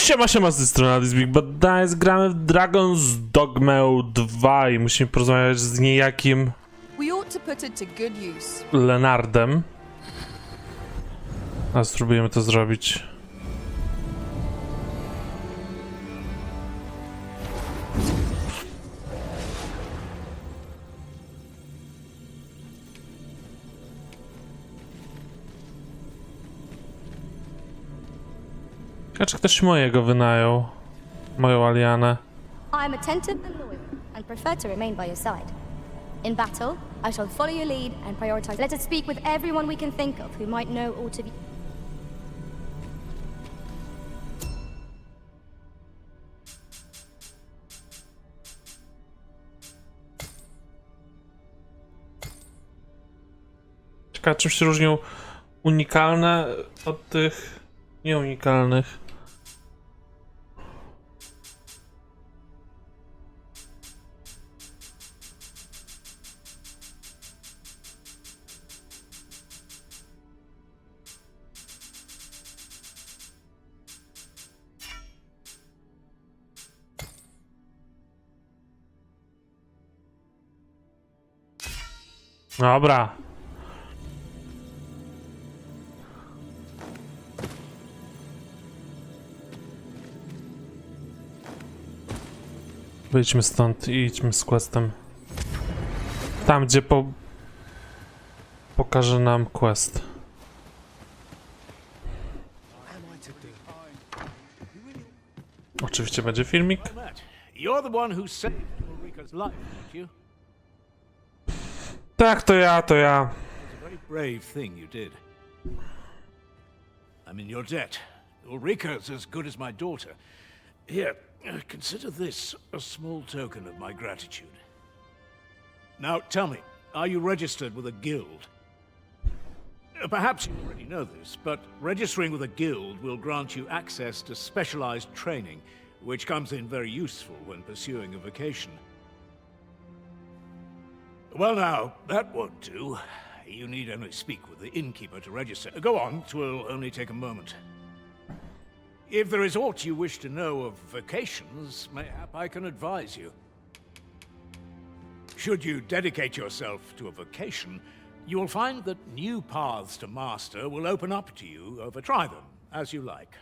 Siema, z tej strony Big Bad Dice. Gramy w Dragon Dogmę 2 i musimy porozmawiać z niejakim Lenardem. A spróbujemy to zrobić. A czy ktoś mojego wynajął? Moją Alianę. I am attentive and loyal, and prefer to remain by your side. In battle, I shall follow your lead and prioritize. Let us speak with everyone we can think of who might know aught of you. Ciekawe, czym się różnią unikalne od tych nieunikalnych. Dobra. Wyjdźmy stąd i idźmy z questem. Tam, gdzie pokaże nam quest. Oczywiście będzie filmik. Tak, to ja. I'm in your debt. Ulrika's as good as my daughter. Here, consider this a small token of my gratitude. Now, tell me, are you registered with a guild? Perhaps you already know this, but registering with a guild will grant you access to specialized training, which comes in very useful when pursuing a vocation. Well now, that won't do. You need only speak with the innkeeper to register. Go on, 'twill only take a moment. If there is aught you wish to know of vocations, mayhap I can advise you. Should you dedicate yourself to a vocation, you will find that new paths to master will open up to you. Try them, as you like.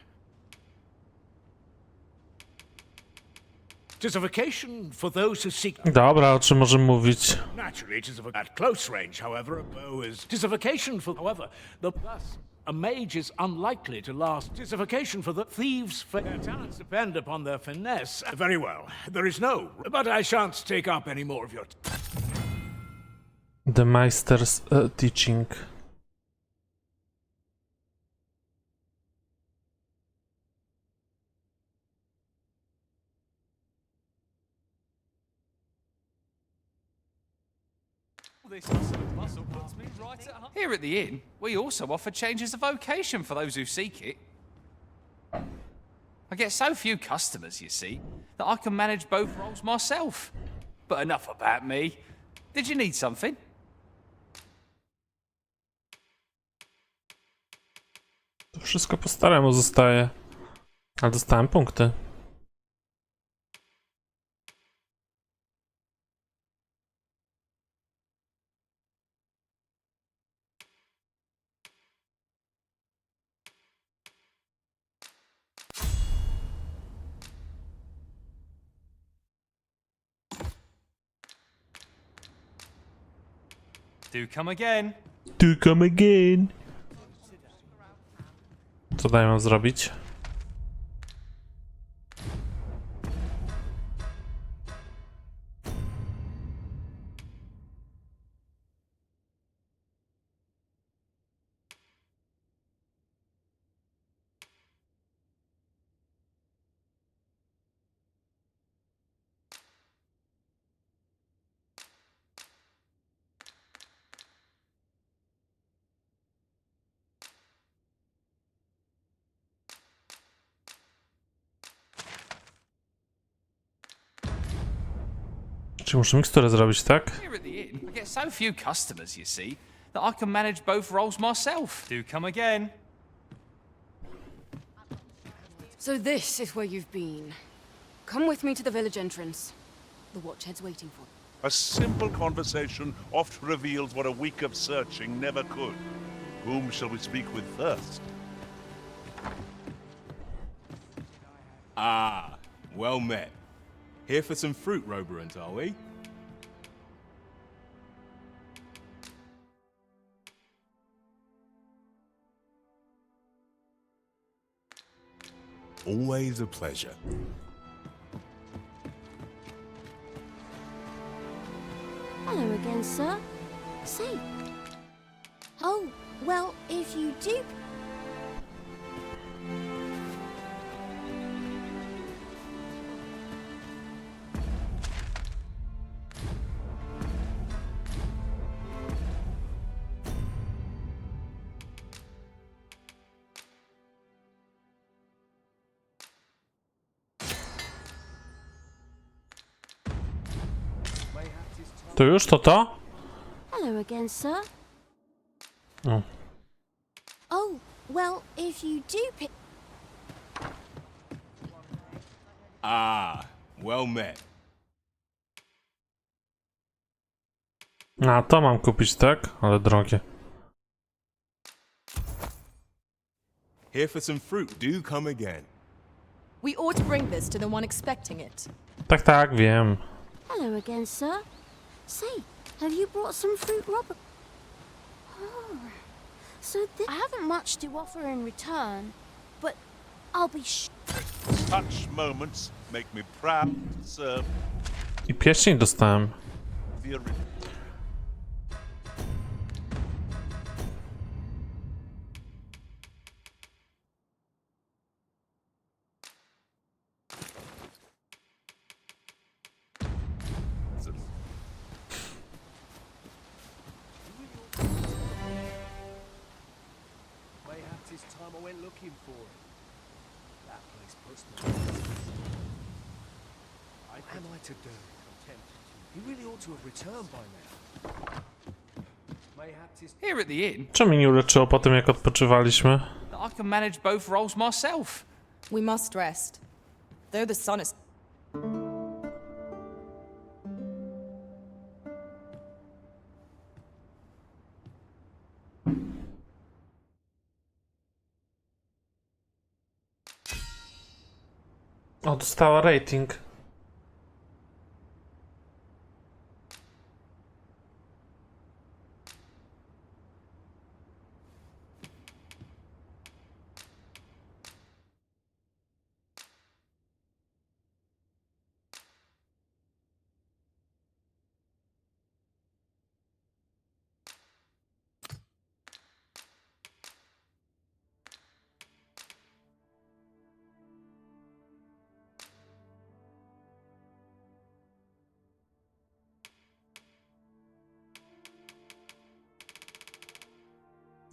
'Tis a vocation for those who seek... Dobra, o czym możemy mówić? Naturally, 'tis at close range, however, a bow is... 'Tis a vocation for... However, thus, a mage is unlikely to last. 'Tis a vocation for the thieves, for their talents depend upon their finesse. Very well, there is no... But I shan't take up any more of your... The Meister's teaching. Here at the inn, we also offer changes of vocation for those who seek it. I get so few customers, you see, that I can manage both roles myself. But enough about me. Did you need something? To wszystko po staremu zostaje. Ale dostałem punkty. Do come again. To come again. Co dają zrobić? Czy muszę miksturę zrobić, tak? Here at the inn, I get so few customers, you see, that I can manage both roles myself. Do come again. So this is where you've been. Come with me to the village entrance. The watchhead's waiting for you. A simple conversation oft reveals what a week of searching never could. Whom shall we speak with first? Ah, well met. Here for some fruit, Roberant, are we? Always a pleasure. Hello again, sir. Say. Oh, well, if you do... To już to? Hello again, sir. O. Oh, well, if you do pick... Ah, well met. A, to mam kupić, tak? Ale drogie. Here for some fruit, do come again. We ought to bring this to the one expecting it. Tak, tak, wiem. Hello again, sir. Say, have you brought some fruit, Robert? Oh, so I haven't much to offer in return, but I'll be Such moments make me proud to serve I pierścień dostałem. the original. Mayhaps it's time I went looking for it. That place puts me. What am I to do? He really ought to have returned by now. Mayhaps it's Here at the inn, Co mnie nie uleczyło po tym, jak odpoczywaliśmy? I can manage both roles myself. We must rest. Though the sun is... O, dostała rating.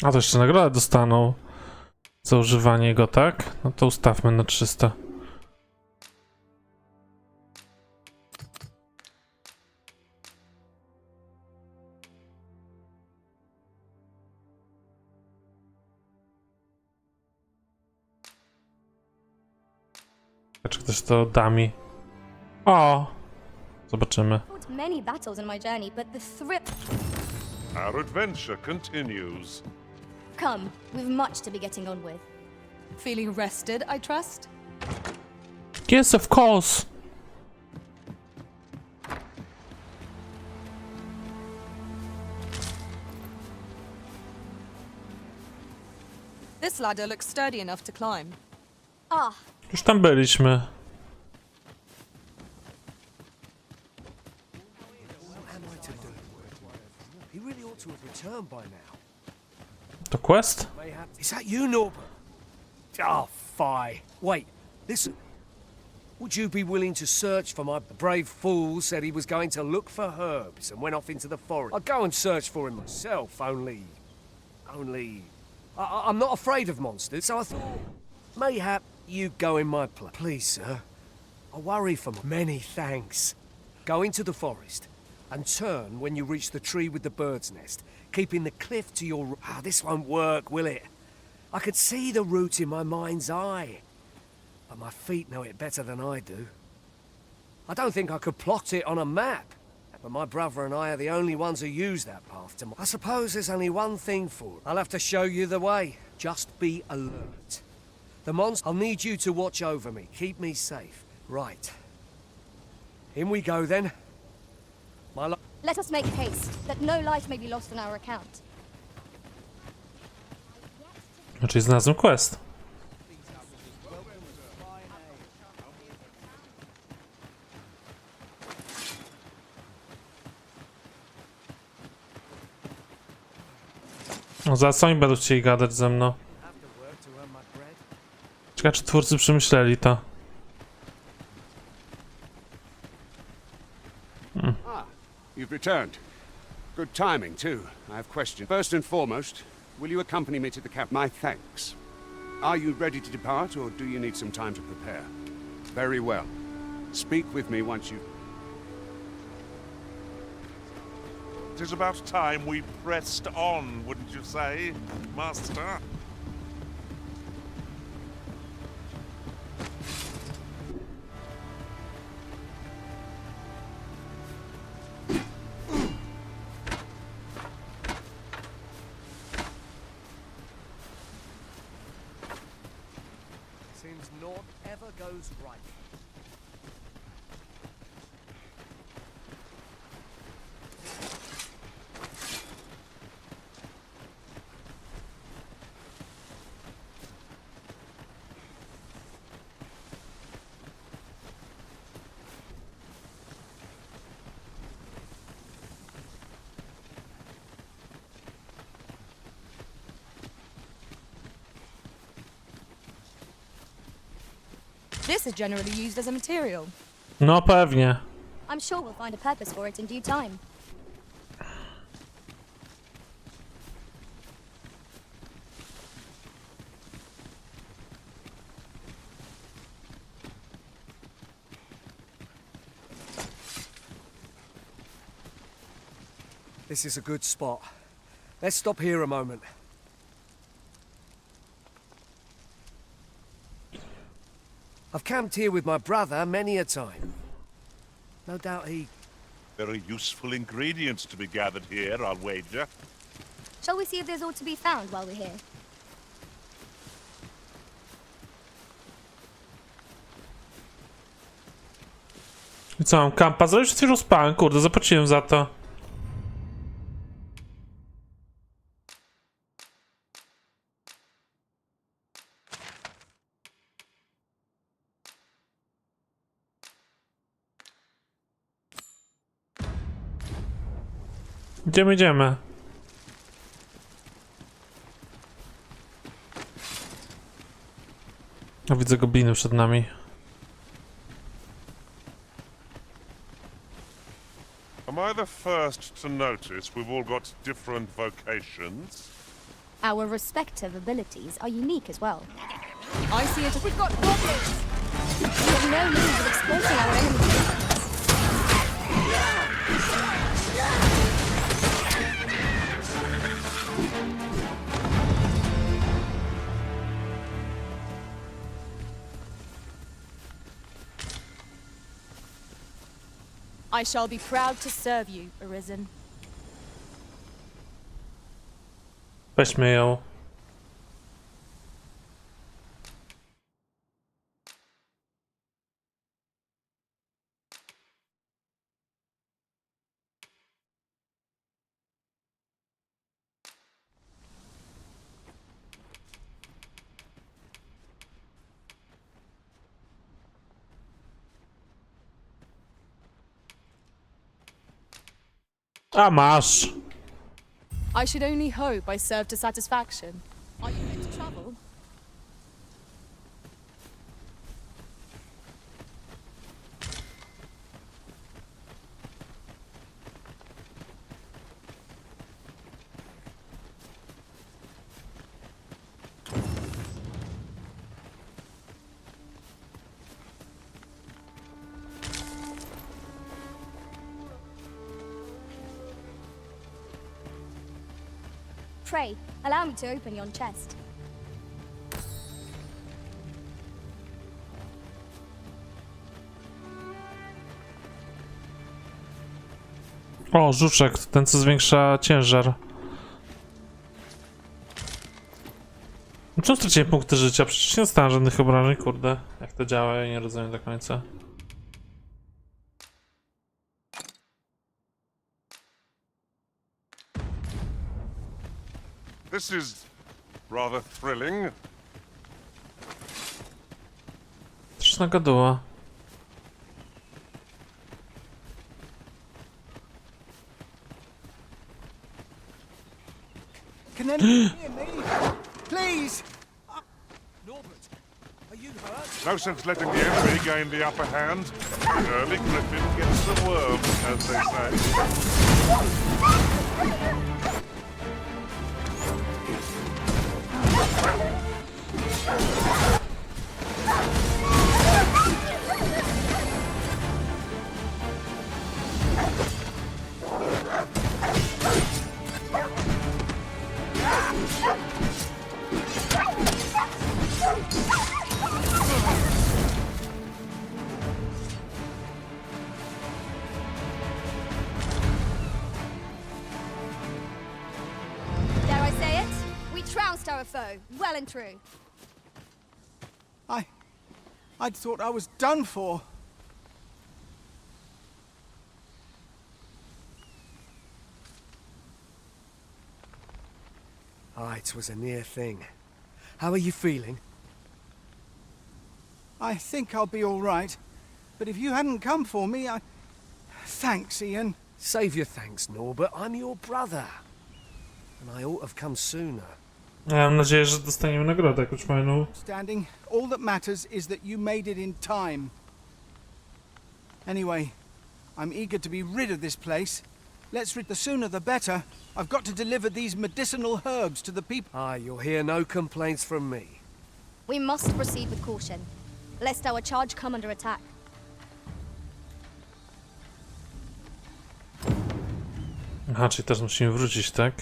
A to jeszcze nagrodę dostaną za używanie go, tak? No to ustawmy na 300. Czy ktoś to da mi? O! Zobaczymy. fought many battles in my journey, but the thrill... Our adventure continues. Come, we've much to be getting on with. Feeling rested, I trust? Yes, of course! This ladder looks sturdy enough to climb. Ah, Już tam byliśmy. what am I to do? He really ought to have returned by now. To quest? Mayhaps is that you, Norbert? Oh, fie. Wait, listen. Would you be willing to search for my brave fool said he was going to look for herbs and went off into the forest? I'd go and search for him myself, only... I'm not afraid of monsters, so I thought... Mayhap you go in my place. Please, sir. I worry for many thanks. Go into the forest and turn when you reach the tree with the bird's nest, keeping the cliff to your... Ah, this won't work, will it? I could see the route in my mind's eye. but my feet know it better than I do. I don't think I could plot it on a map, but my brother and I are the only ones who use that path to... I suppose there's only one thing for it. I'll have to show you the way. Just be alert. The monster... I'll need you to watch over me, keep me safe. Right. In we go then. Let us make haste, that no life may be lost on our account. Znaczy znalazłem quest. No zaraz oni będą chcieli gadać ze mną. Ciekawe, czy twórcy przemyśleli to. You've returned. Good timing, too. I have questions. First and foremost, will you accompany me to the camp? My thanks. Are you ready to depart, or do you need some time to prepare? Very well. Speak with me once you... It is about time we pressed on, wouldn't you say, Master? Seems naught ever goes right. This is generally used as a material. No pewnie. I'm sure we'll find a purpose for it in due time. This is a good spot. Let's stop here a moment. I've camped here with my brother many a time. No doubt he... Very useful ingredients to be gathered here, I'll wager. Shall we see if there's aught to be found while we're here? I co, mam kampa zrobić? Przecież rozpałem, kurde, zapłaciłem za to. Idziemy, idziemy. O, widzę gobliny przed nami. Am I the first to notice we've all got different vocations? Our respective abilities are unique as well. I see it. We've got goblins! We have no means of exploiting our enemies. I shall be proud to serve you, Arisen. Weźmy ją. A masz. I should only hope I serve to satisfaction. Are you fit to travel? Pray, allow me to open yon chest. O, żuczek, ten co zwiększa ciężar. Czemu straciłem punkty życia? Przecież nie dostałem żadnych obrażeń, kurde. Jak to działa, ja nie rozumiem do końca. This is rather thrilling. Straszna gaduła. Can anyone hear me? Please! Norbert, are you hurt? No sense letting the enemy gain the upper hand. Early Griffin gets the worm, as they say. Dare I say it? We trounced our foe, well and true. I'd thought I was done for. It was a near thing. How are you feeling? I think I'll be all right. But if you hadn't come for me, Thanks, Ian. Save your thanks, Norbert. I'm your brother. And I ought to have come sooner. Ja mam nadzieję, że dostaniemy nagrodę jakąś fajną. Standing, all that matters is that you made it in time. Anyway, I'm eager to be rid of this place. The sooner the better. I've got to deliver these medicinal herbs to the people. You'll hear no complaints from me. We must proceed with caution, lest our charge come under attack. Aha, czyli też musimy wrócić, tak?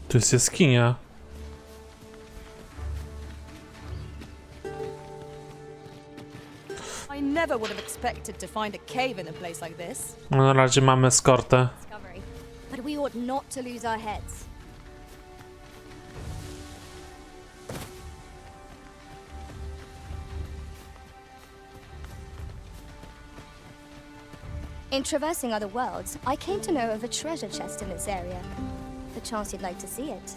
Tu jest jaskinia. I never would have expected to find a cave in a place like this. No, na razie mamy eskortę. Discovery. But we ought not to lose our heads. In traversing other worlds, I came to know of a treasure chest in this area. Perchance you'd like to see it.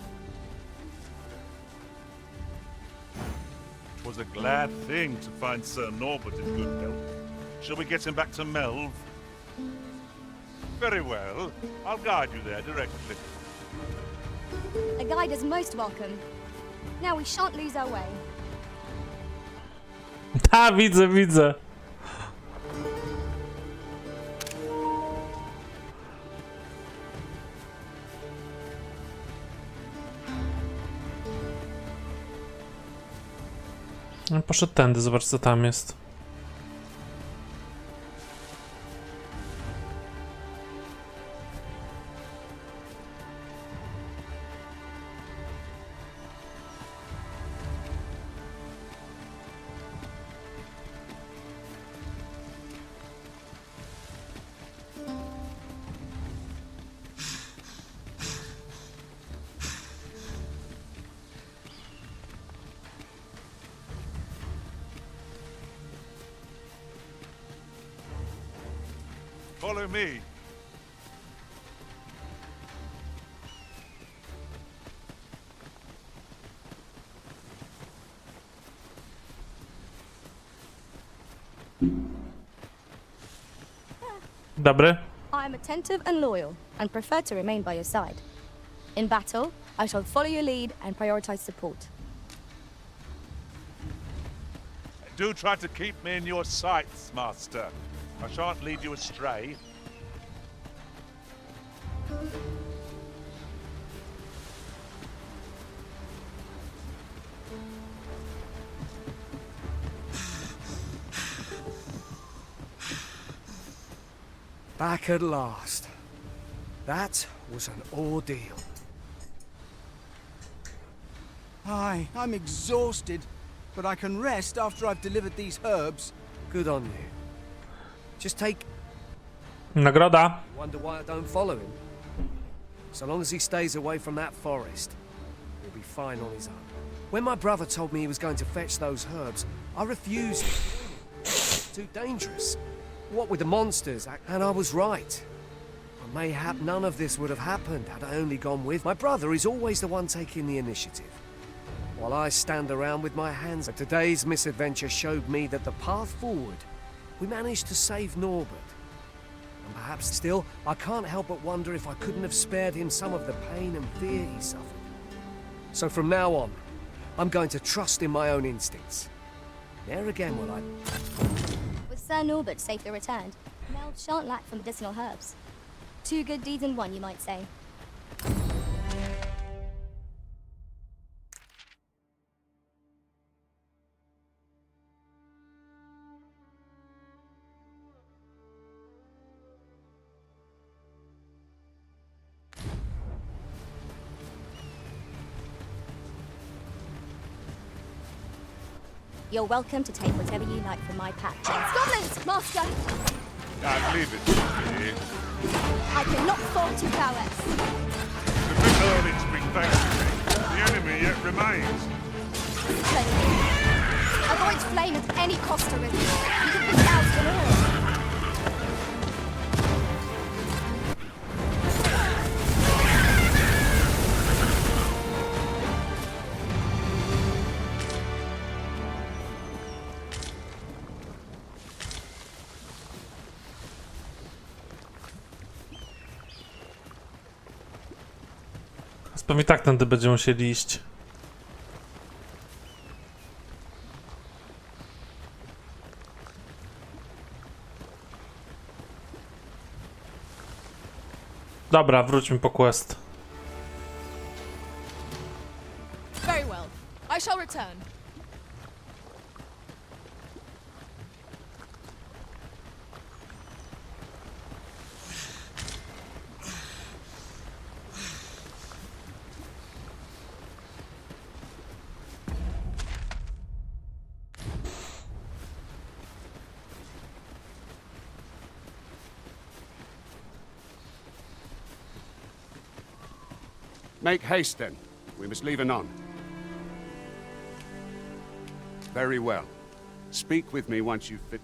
It was a glad thing to find Sir Norbert in good health. Shall we get him back to Melv? Very well. I'll guide you there directly. A guide is most welcome. Now we shan't lose our way. Ta, widzę. No, poszedł tędy, zobacz co tam jest. Follow me. Dobry. I am attentive and loyal, and prefer to remain by your side. In battle, I shall follow your lead and prioritize support. Do try to keep me in your sights, Master. I shan't lead you astray. Back at last. That was an ordeal. Aye, I'm exhausted, but I can rest after I've delivered these herbs. Good on you. Just take... Nagroda. Wonder why I don't follow him. So long as he stays away from that forest, he'll be fine on his own. When my brother told me he was going to fetch those herbs, I refused. Too dangerous. What with the monsters, and I was right. But mayhap none of this would have happened had I only gone with. My brother is always the one taking the initiative, while I stand around with my hands. But today's misadventure showed me that the path forward, we managed to save Norbert. And perhaps still, I can't help but wonder if I couldn't have spared him some of the pain and fear he suffered. So from now on, I'm going to trust in my own instincts. Ne'er again will I... With Sir Norbert safely returned, Mel shan't lack for medicinal herbs. 2 good deeds in one, you might say. You're welcome to take whatever you like from my pack. Goblins, master! I'd leave it to me. I cannot fault your prowess. The big earnings bring thanks to me. The enemy yet remains. Avoid flame at any cost, Arisen. You can be doused in oil. Pewnie tak tędy będziemy musieli iść. Dobra, wróćmy po quest. Very well. I shall return. Make haste, then. We must leave anon. Very well. Speak with me once you've fit...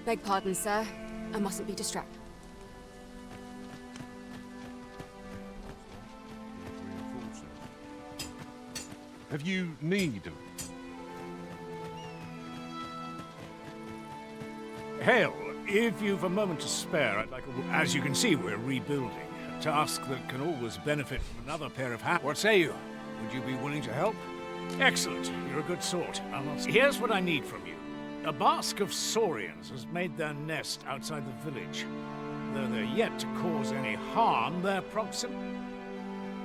Beg pardon, sir. I mustn't be distracted. Have you need of... Hail, if you've a moment to spare, I'd like a... As you can see, we're rebuilding. A task that can always benefit from another pair of hands. What say you? Would you be willing to help? Excellent. You're a good sort. Here's what I need from you. A basque of saurians has made their nest outside the village. Though they're yet to cause any harm, they're proximate.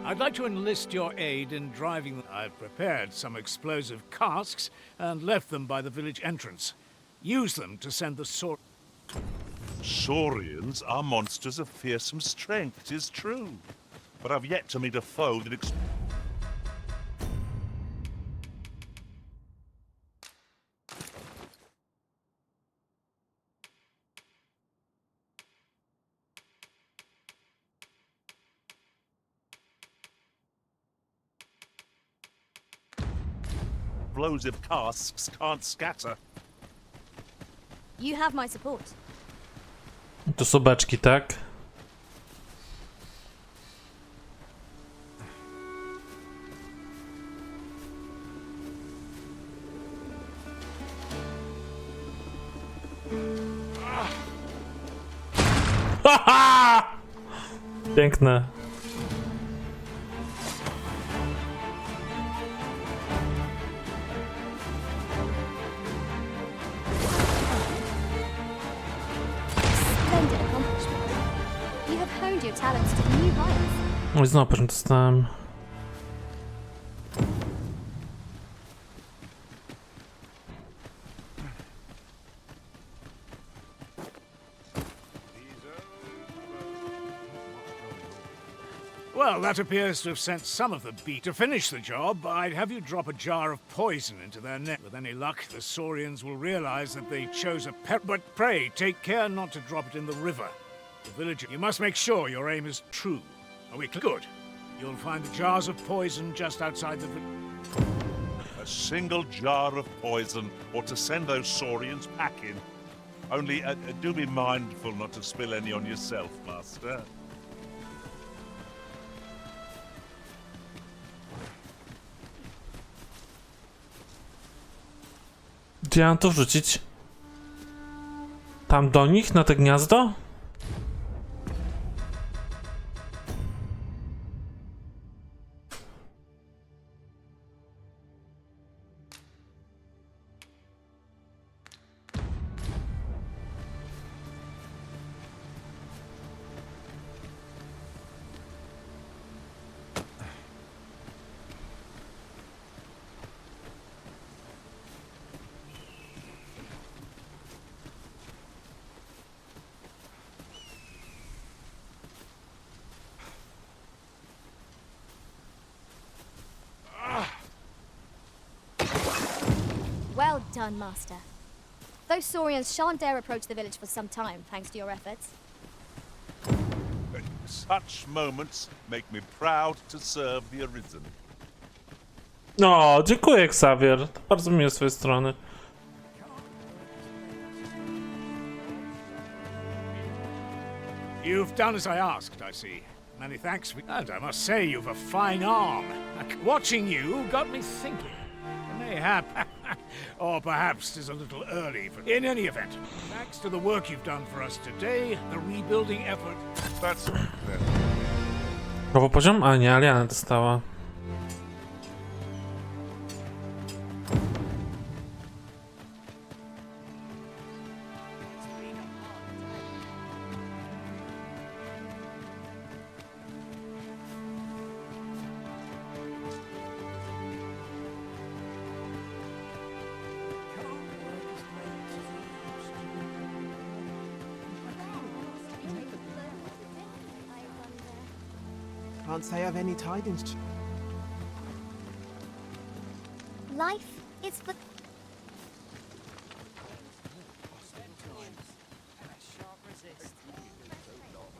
I'd like to enlist your aid in driving them. I've prepared some explosive casks and left them by the village entrance. Use them to send the Saurians are monsters of fearsome strength, it is true. But I've yet to meet a foe that explosive casks can't scatter. You have my support. To sobeczki, tak? Haha! Piękne. Your talents to new heights. Oj, znowu pewnie dostałem. Well, that appears to have sent some of the beat. To finish the job, I'd have you drop a jar of poison into their net. With any luck, the Saurians will realize that they chose a but pray, take care not to drop it in the river. The villager, you must make sure your aim is true. Are we good? You'll find the jars of poison just outside the A single jar of poison, or to send those Saurians packing. Only do be mindful not to spill any on yourself, Master. Gdzie mam to wrzucić? Tam do nich, na te gniazdo? Well done, Master. Those Saurians shan't dare approach the village for some time, thanks to your efforts. Such moments make me proud to serve the Arisen. No, dziękuję, Xavier. To bardzo miłe z twojej strony. You've done as I asked, I see. Many thanks. And I must say, you've a fine arm. Watching you got me thinking. Mayhap, or perhaps 'tis a little early. But in any event, thanks to the work you've done for us today, the rebuilding effort. That's Nowy poziom? A nie, Aliana dostała. Can't say I've any tidings. Life is for...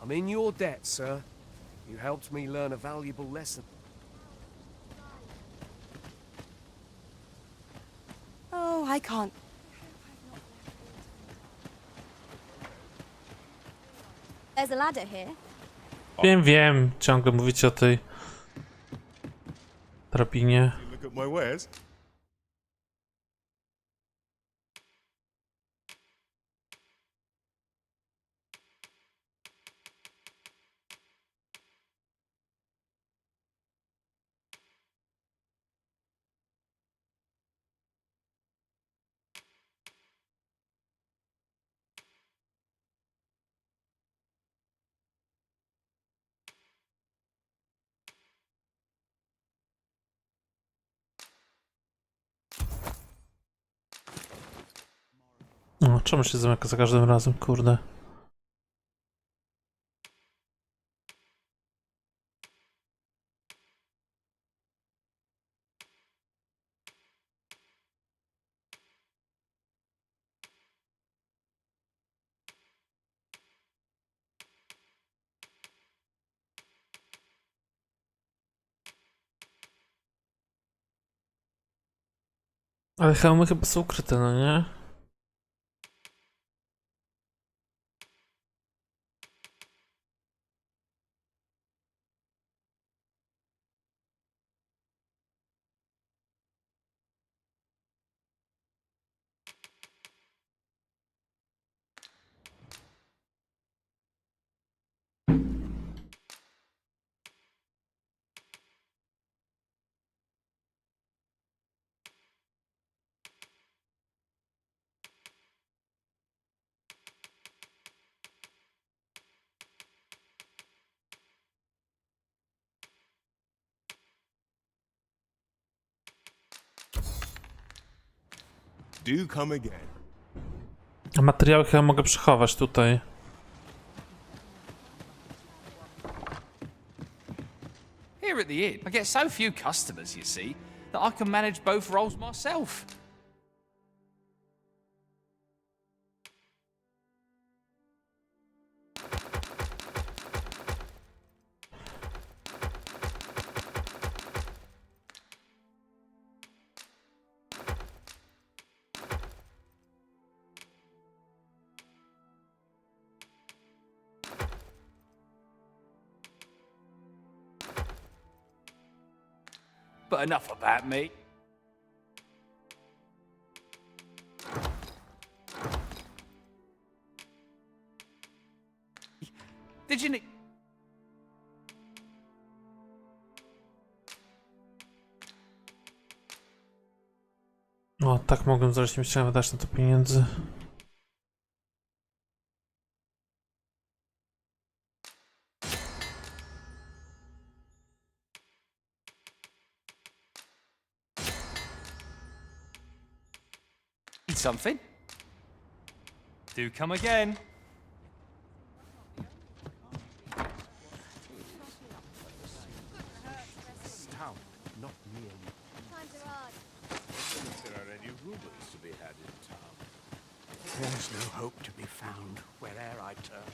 I'm in your debt, sir. You helped me learn a valuable lesson. Oh, I can't. There's a ladder here. Wiem, ciągle mówicie o tej drabinie. Look at my wares. No, czemu się zamyka za każdym razem, kurde? Ale hełmy chyba są ukryte, no nie? Do come again. A materiały chyba mogę przechować tutaj. the inn. I get so few customers, you see, that I can manage both roles myself. But enough about me. Did you need... O, tak mogłem zrobić, nie chciałem wydać na to pieniędzy. Something? Do come again. Town, not near you. If there are any rumors to be had in town. There's no hope to be found where'er I turn.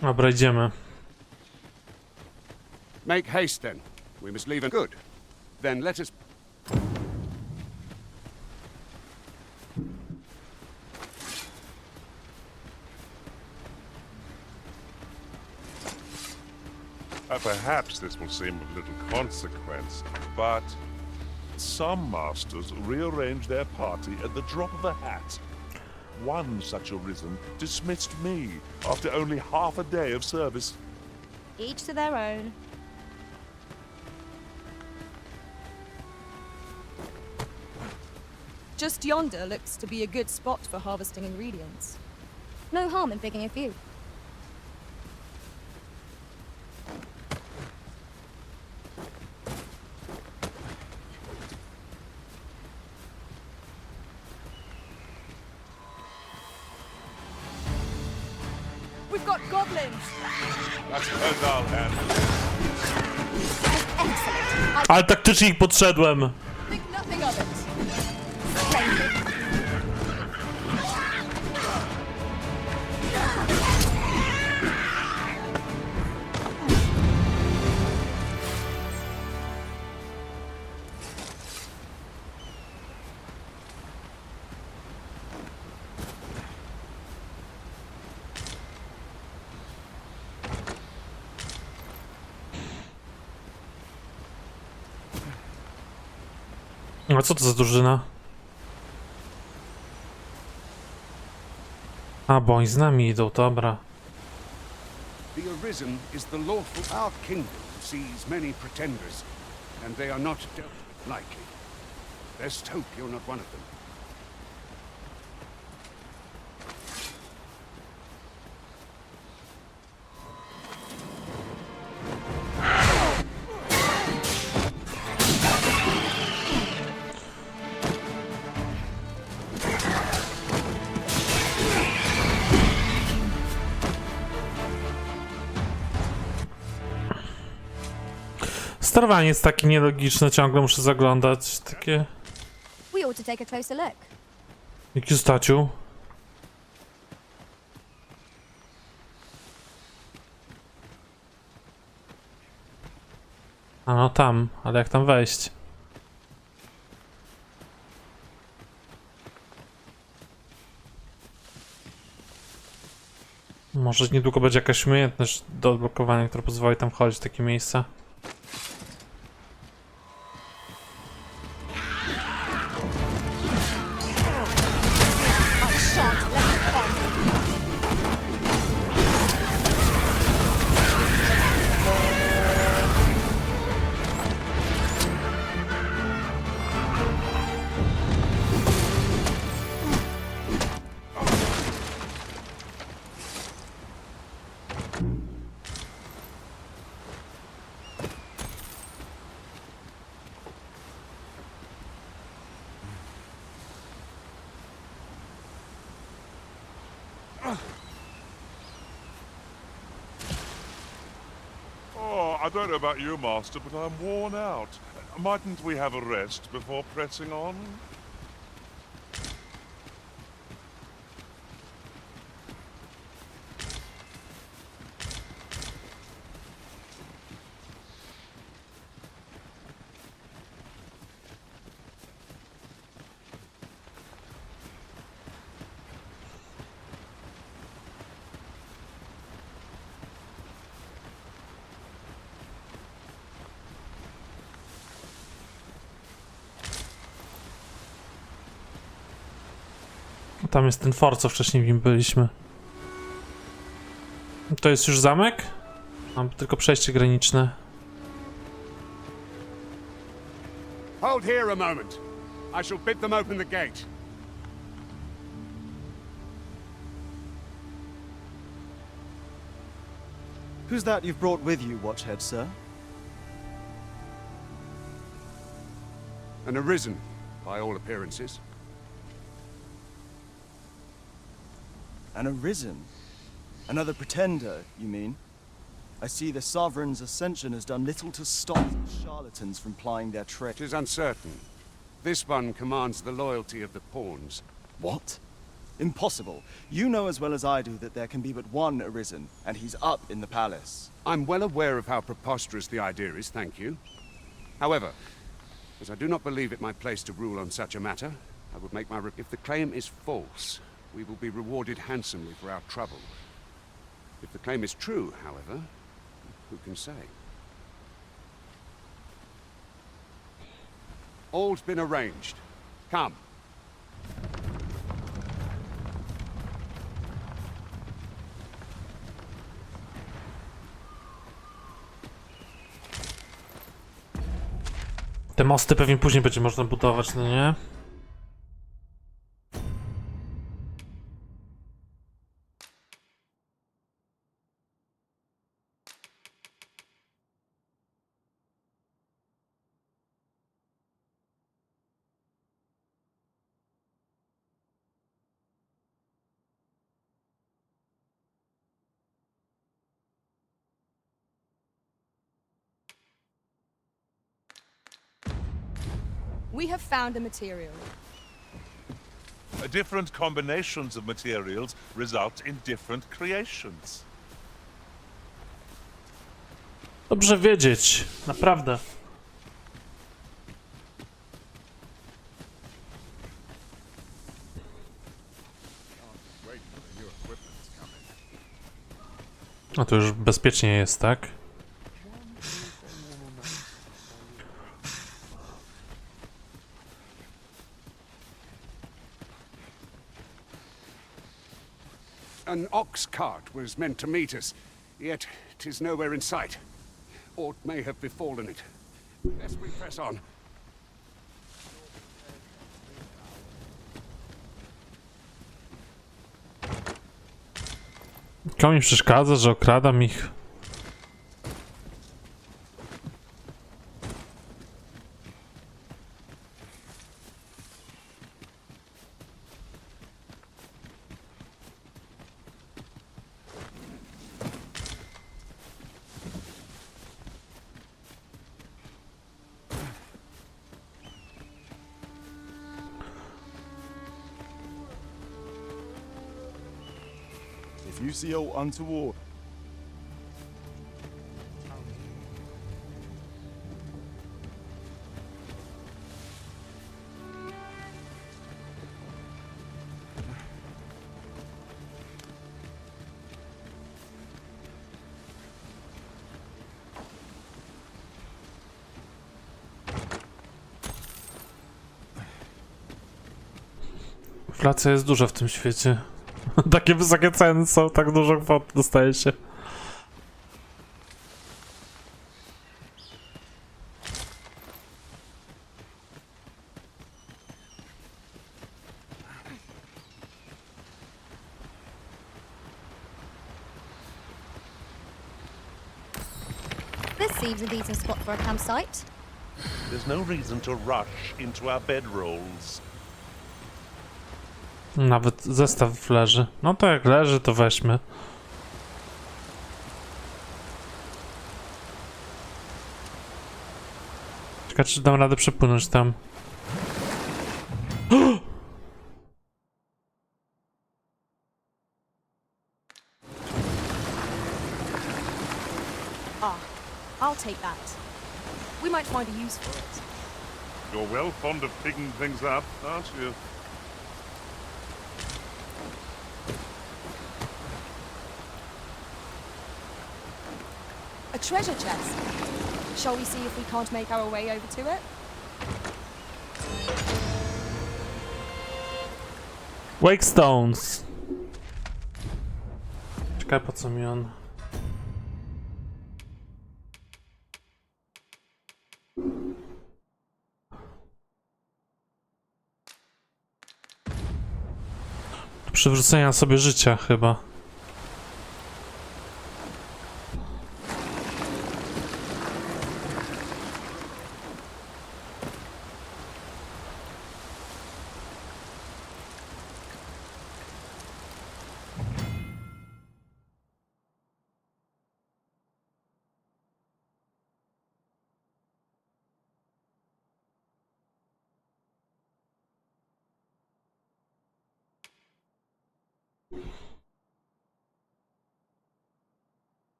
Dobra, idziemy. Make haste then. We must leave. Good. Then let us... Perhaps this will seem of little consequence, but some masters rearrange their party at the drop of a hat. One such arisen dismissed me after only half a day of service. Each to their own. Just yonder looks to be a good spot for harvesting ingredients. No harm in picking a few. We've got goblins! That's because I'll handle it. Ale taktycznie ich podszedłem. Think nothing of it. A co to za drużyna? A, bo oni z nami idą, dobra. The arisen is the lawful. Our kingdom sees many pretenders, and they are not dealt with lightly. Best hope you're not one of them. Sterowanie jest takie nielogiczne, ciągle muszę zaglądać. Takie... We ought to take a closer look. Jaki staciu? A no tam, ale jak tam wejść? Może niedługo będzie jakaś umiejętność do odblokowania, która pozwoli tam wchodzić w takie miejsca. Oh, I don't know about you, Master, but I'm worn out. Mightn't we have a rest before pressing on? Tam jest ten fort, co wcześniej w nim byliśmy. To jest już zamek? Mam tylko przejście graniczne. Hold here a moment. I shall bid them open the gate. Who's that you've brought with you, Watchhead, sir? An arisen, by all appearances. An arisen? Another pretender, you mean? I see the Sovereign's ascension has done little to stop the charlatans from plying their trade. 'Tis uncertain. This one commands the loyalty of the pawns. What? Impossible. You know as well as I do that there can be but one arisen, and he's up in the palace. I'm well aware of how preposterous the idea is, thank you. However, as I do not believe it my place to rule on such a matter, I would make my... If the claim is false, we will be rewarded handsomely for our trouble. If the claim is true, however, who can say? All's been arranged. Come. Te mosty pewnie później będzie można budować, no nie? We have found a material. Different combinations of materials result in different creations. Dobrze wiedzieć, naprawdę. A to już bezpiecznie jest, tak? An ox cart was meant to meet us, yet 'tis nowhere in sight. Aught may have befallen it. Lest we press on. Komu mi przeszkadza, że okradam ich? If you see aught untoward, Inflacja jest duża w tym świecie. Takie wysokie ceny są, tak dużo kwot dostaje się. This seems a decent spot for a campsite. There's no reason to rush into our bedrolls. Nawet zestaw leży. No to jak leży, to weźmy. Ciekawe, czy dam radę przepłynąć tam. I'll take that. We might find a use for it. You're well fond of picking things up, aren't you? A treasure chest. Shall we see if we can't make our way over to it? Wake Stones. Czekaj, po co mi on? Do przywrócenia sobie życia chyba.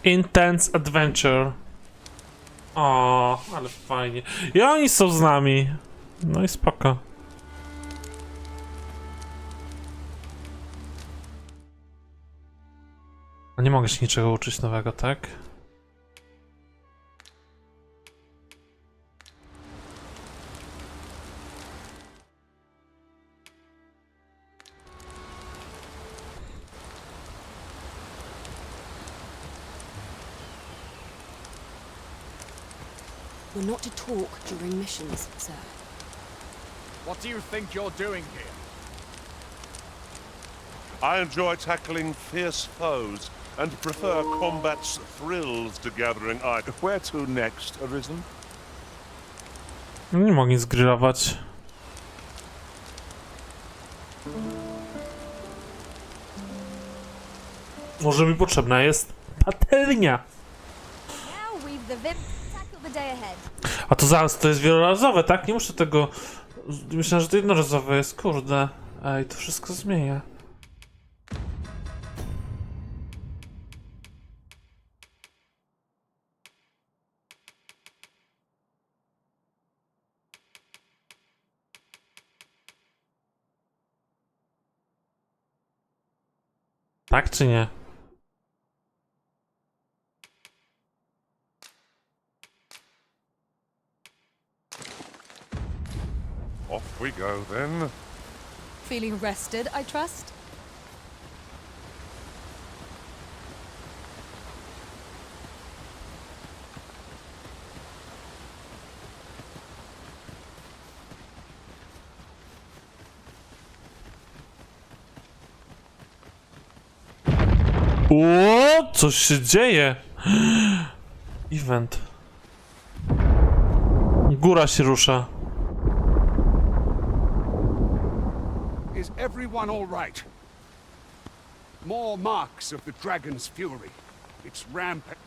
Intense Adventure. O, ale fajnie. I oni są z nami. No i spoko. A nie mogę się niczego uczyć nowego, tak? We're not to talk during missions, sir. What do you think you're doing here? I enjoy tackling fierce foes and prefer combat's thrills to gathering items. Where to next, Arisen? Nie mogę zgrillować. Może mi potrzebna jest patelnia. Now we've the vim to tackle the day ahead. A to zaraz, to jest wielorazowe, tak? Nie muszę tego... Myślałem, że to jednorazowe jest, kurde. Ej, to wszystko zmienia. Tak czy nie? Off we go then. Feeling rested, I trust? O, coś się dzieje. Event. Góra się rusza. Is everyone all right? More marks of the dragon's fury. Its rampage.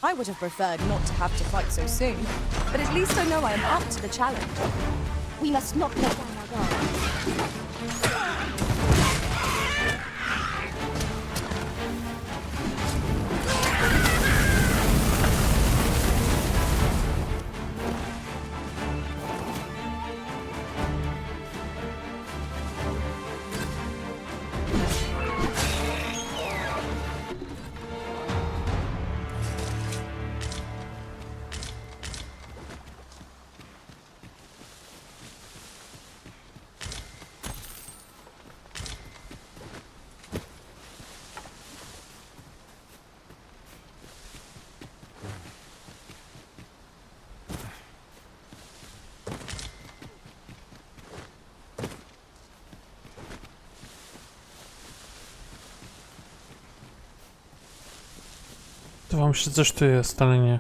I would have preferred not to have to fight so soon, but at least I know I am up to the challenge. We must not let down our guard. Wydawało mi się, coś tu jest, ale nie.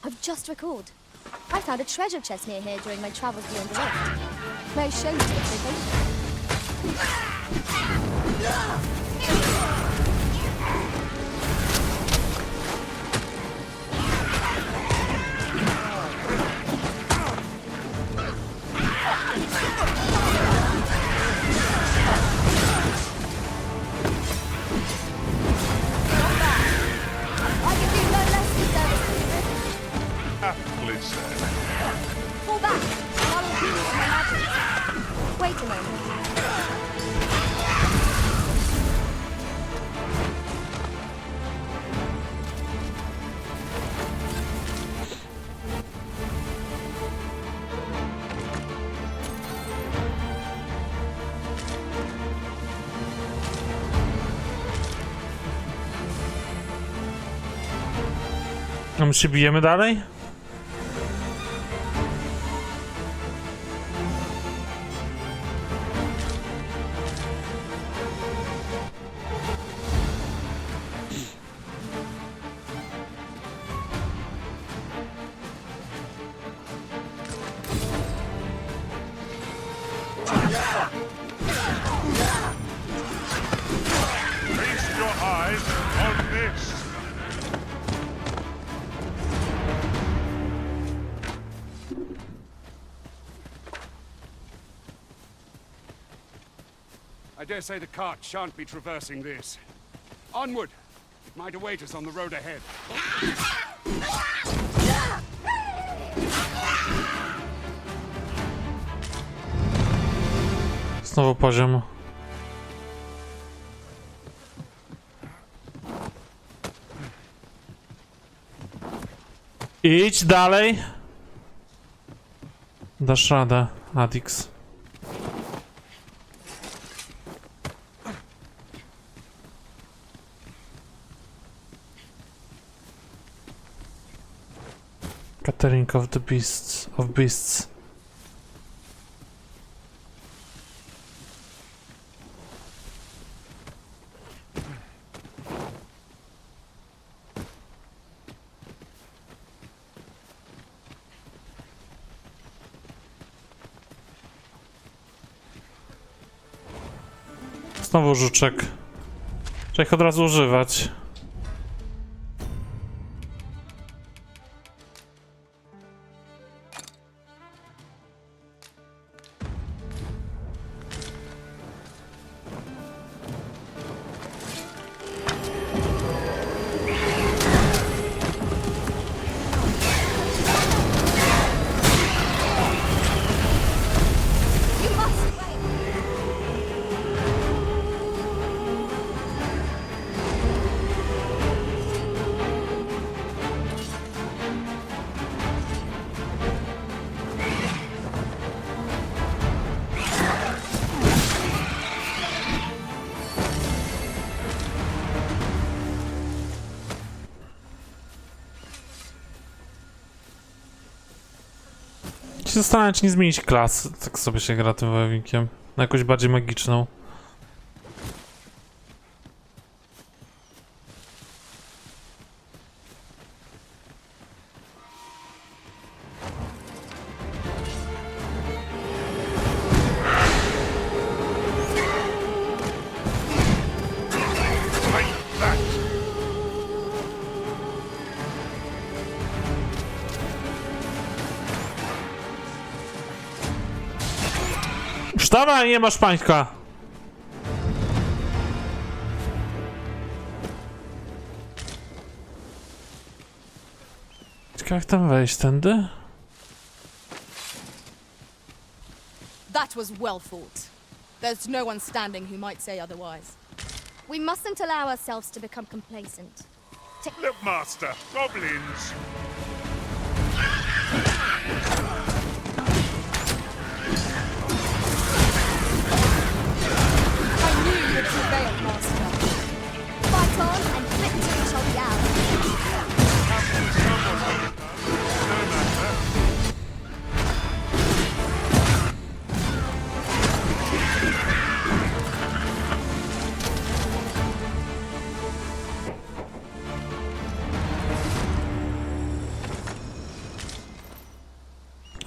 I've just recalled. I found a treasure chest near here during my travels beyond the rift. May I show you to its location? Aptly said. Fall back, and I'll reveal you to my magic. Wait a moment. No my się bijemy dalej? Feast your eyes on this. I dare say the cart shan't be traversing this. Onward! It might await us on the road ahead. Znowu poziom. Idź dalej. Dasz radę, Adix. Catering of the beasts of beasts. Znowu żuczek. Trzeba ich od razu używać. Zastanawiam się, czy nie zmienić klasy. Tak sobie się gra tym wojownikiem. Na jakąś bardziej magiczną. Wstawaj, nie masz pańska! Ciekawe jak tam wejść, tędy? That was well fought. There's no one standing who might say otherwise. We mustn't allow ourselves to become complacent. Look, Master, goblins. I knew you would prevail, Master. Fight on, and victory shall be ours.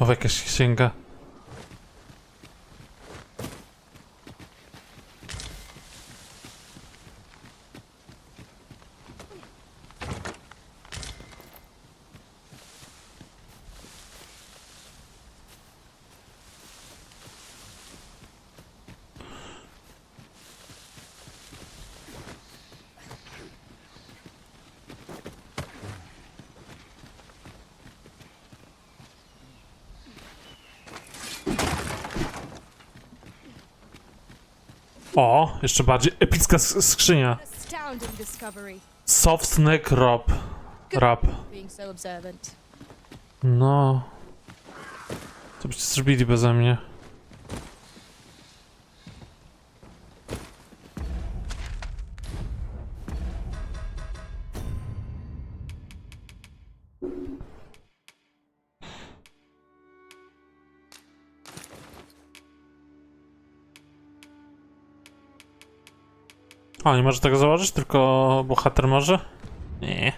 Znowu jakaś księga. O, jeszcze bardziej epicka skrzynia. Astounding discovery. Soft neck rap. Being so observant. No. Co byście zrobili beze mnie? O, nie może tego założyć, tylko bohater może? Nie.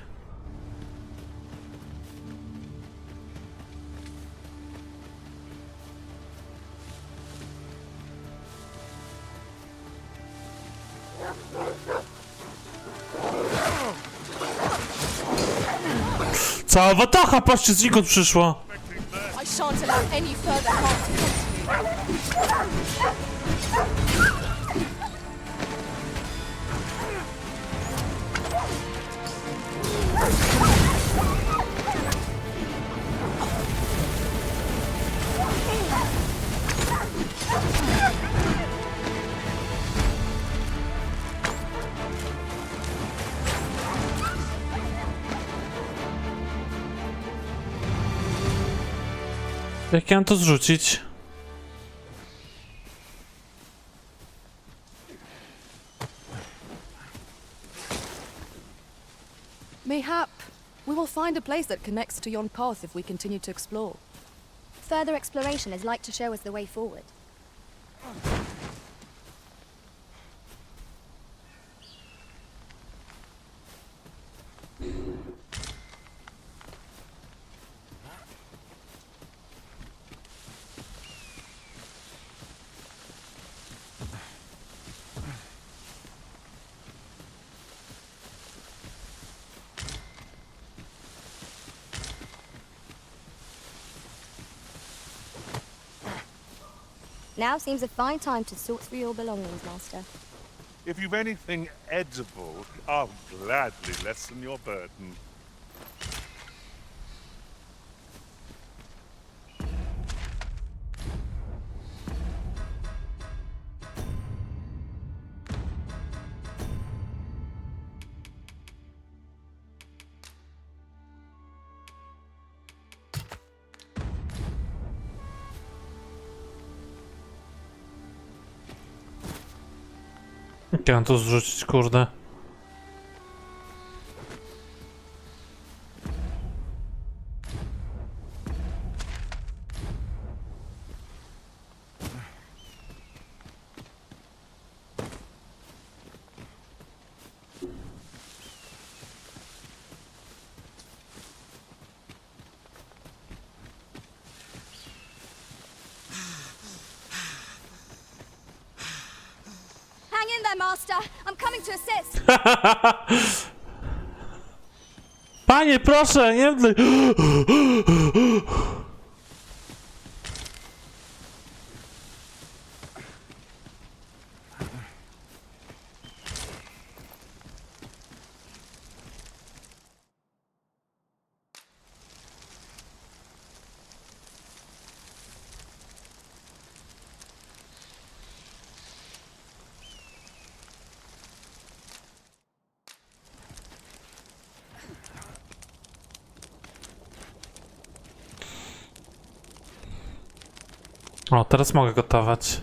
Cała watacha, patrzcie, znikąd przyszła. I shan't allow any further harm to come to you. Jak ja mam to zrzucić? Mayhap we will find a place that connects to yon path if we continue to explore. Further exploration is like to show us the way forward. Now seems a fine time to sort through your belongings, Master. If you've anything edible, I'll gladly lessen your burden. Jak ja mam to zrzucić, kurde? Hang in there, Master. I'm coming to assist. Panie, proszę, nie mdlej. O, teraz mogę gotować.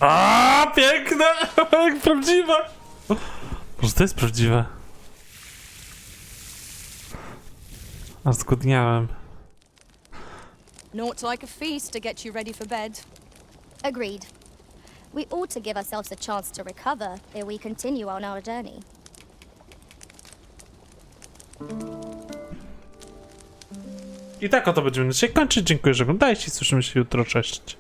A, piękne! Jak prawdziwe! Może to jest prawdziwe? A zgłodniałem. Naught like a feast to get you ready for bed. Agreed. We ought to give ourselves a chance to recover ere we continue on our journey. I tak oto będziemy dzisiaj kończyć. Dziękuję, że oglądaliście. Słyszymy się jutro. Cześć.